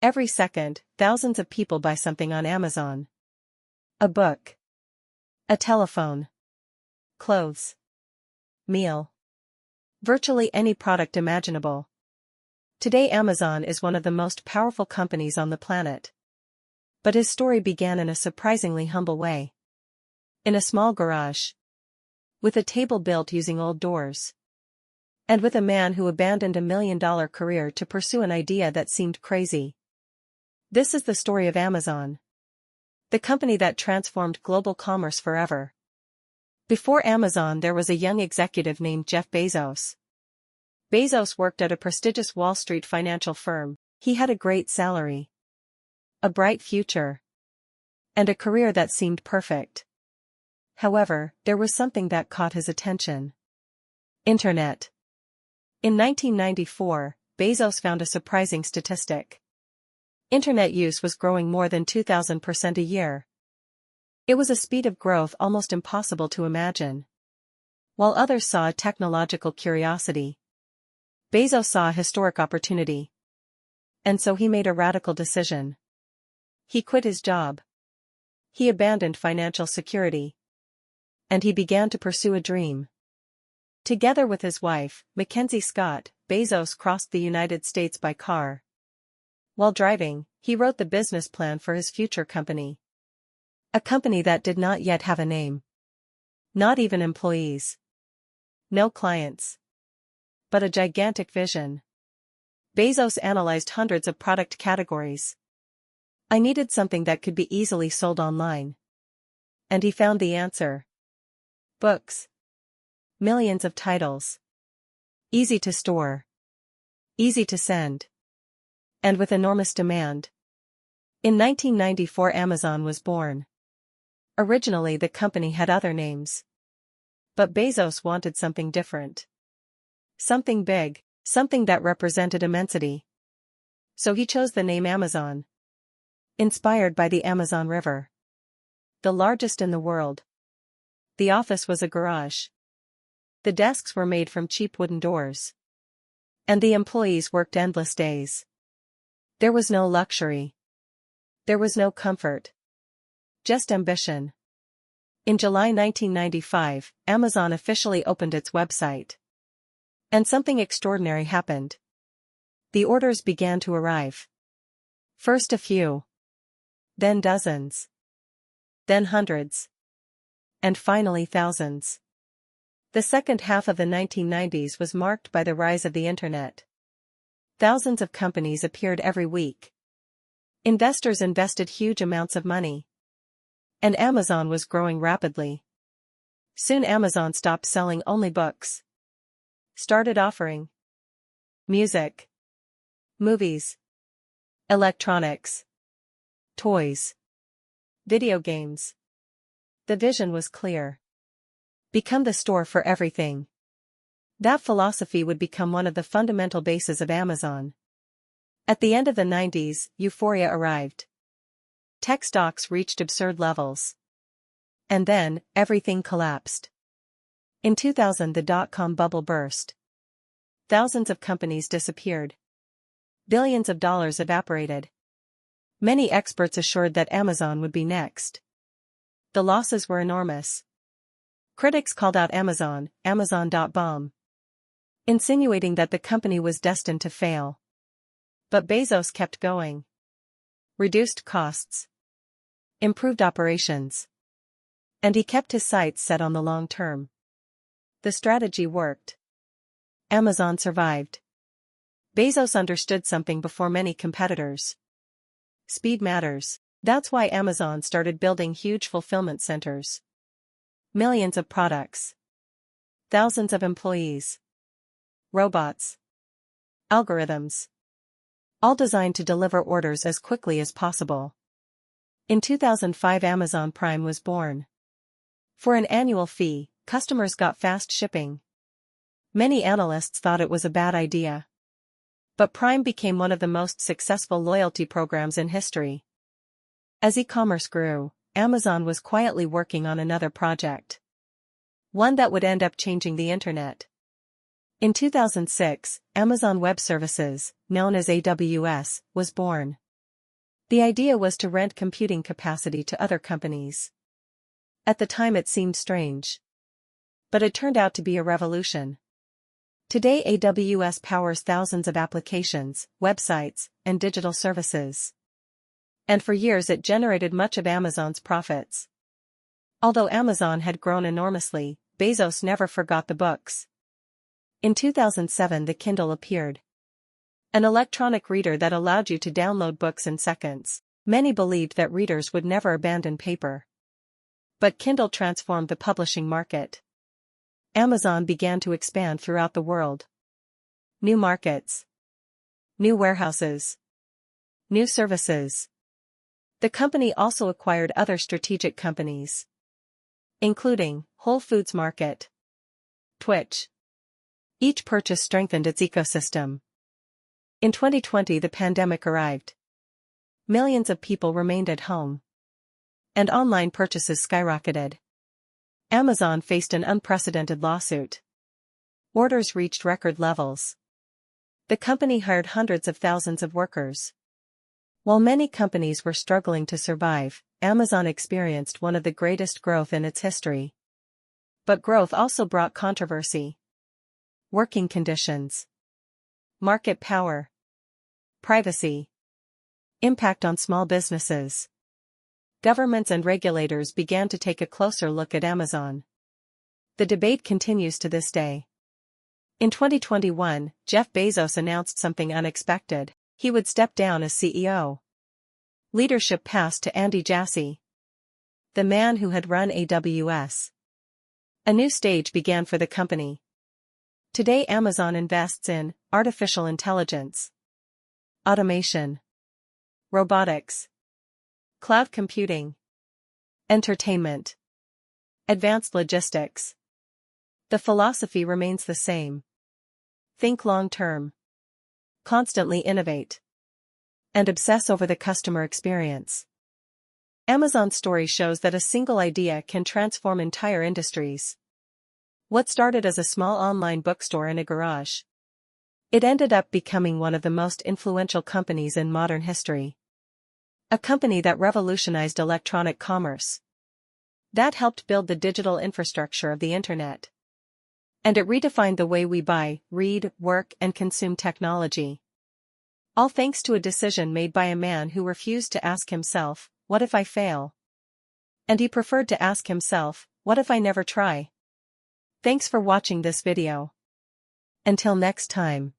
Every second, thousands of people buy something on Amazon. A book. A telephone. Clothes. Meal. Virtually any product imaginable. Today Amazon is one of the most powerful companies on the planet. But his story began in a surprisingly humble way. In a small garage. With a table built using old doors. And with a man who abandoned a $1 million career to pursue an idea that seemed crazy. This is the story of Amazon. The company that transformed global commerce forever. Before Amazon there was a young executive named Jeff Bezos. Bezos worked at a prestigious Wall Street financial firm. He had a great salary. A bright future. And a career that seemed perfect. However, there was something that caught his attention. Internet. In 1994, Bezos found a surprising statistic. Internet use was growing more than 2,000% a year. It was a speed of growth almost impossible to imagine. While others saw a technological curiosity, Bezos saw a historic opportunity. And so he made a radical decision. He quit his job. He abandoned financial security. And he began to pursue a dream. Together with his wife, Mackenzie Scott, Bezos crossed the United States by car. While driving, he wrote the business plan for his future company. A company that did not yet have a name. Not even employees. No clients. But a gigantic vision. Bezos analyzed hundreds of product categories. I needed something that could be easily sold online. And he found the answer. Books. Millions of titles. Easy to store. Easy to send. And with enormous demand. In 1994 Amazon was born. Originally the company had other names. But Bezos wanted something different. Something big, something that represented immensity. So he chose the name Amazon. Inspired by the Amazon River. The largest in the world. The office was a garage. The desks were made from cheap wooden doors. And the employees worked endless days. There was no luxury. There was no comfort. Just ambition. In July 1995, Amazon officially opened its website. And something extraordinary happened. The orders began to arrive. First a few. Then dozens. Then hundreds. And finally thousands. The second half of the 1990s was marked by the rise of the Internet. Thousands of companies appeared every week. Investors invested huge amounts of money. And Amazon was growing rapidly. Soon Amazon stopped selling only books. Started offering music, movies, electronics, toys, video games. The vision was clear. Become the store for everything. That philosophy would become one of the fundamental bases of Amazon. At the end of the 90s, euphoria arrived. Tech stocks reached absurd levels. And then, everything collapsed. In 2000 the dot-com bubble burst. Thousands of companies disappeared. Billions of dollars evaporated. Many experts assured that Amazon would be next. The losses were enormous. Critics called out Amazon, Amazon.bomb. Insinuating that the company was destined to fail. But Bezos kept going. Reduced costs. Improved operations. And he kept his sights set on the long term. The strategy worked. Amazon survived. Bezos understood something before many competitors. Speed matters. That's why Amazon started building huge fulfillment centers. Millions of products. Thousands of employees. Robots. Algorithms. All designed to deliver orders as quickly as possible. In 2005 Amazon Prime was born. For an annual fee, customers got fast shipping. Many analysts thought it was a bad idea. But Prime became one of the most successful loyalty programs in history. As e-commerce grew, Amazon was quietly working on another project. One that would end up changing the Internet. In 2006, Amazon Web Services, known as AWS, was born. The idea was to rent computing capacity to other companies. At the time it seemed strange. But it turned out to be a revolution. Today AWS powers thousands of applications, websites, and digital services. And for years it generated much of Amazon's profits. Although Amazon had grown enormously, Bezos never forgot the books. In 2007 the Kindle appeared. An electronic reader that allowed you to download books in seconds. Many believed that readers would never abandon paper. But Kindle transformed the publishing market. Amazon began to expand throughout the world. New markets. New warehouses. New services. The company also acquired other strategic companies, including Whole Foods Market, Twitch. Each purchase strengthened its ecosystem. In 2020 the pandemic arrived. Millions of people remained at home. And online purchases skyrocketed. Amazon faced an unprecedented lawsuit. Orders reached record levels. The company hired hundreds of thousands of workers. While many companies were struggling to survive, Amazon experienced one of the greatest growth in its history. But growth also brought controversy. Working conditions. Market power. Privacy. Impact on small businesses. Governments and regulators began to take a closer look at Amazon. The debate continues to this day. In 2021, Jeff Bezos announced something unexpected. He would step down as CEO. Leadership passed to Andy Jassy, the man who had run AWS. A new stage began for the company. Today Amazon invests in artificial intelligence, automation, robotics, cloud computing, entertainment, advanced logistics. The philosophy remains the same. Think long-term. Constantly innovate. And obsess over the customer experience. Amazon's story shows that a single idea can transform entire industries. What started as a small online bookstore in a garage, it ended up becoming one of the most influential companies in modern history. A company that revolutionized electronic commerce. That helped build the digital infrastructure of the internet. And it redefined the way we buy, read, work, and consume technology. All thanks to a decision made by a man who refused to ask himself, what if I fail? And he preferred to ask himself, what if I never try? Thanks for watching this video. Until next time.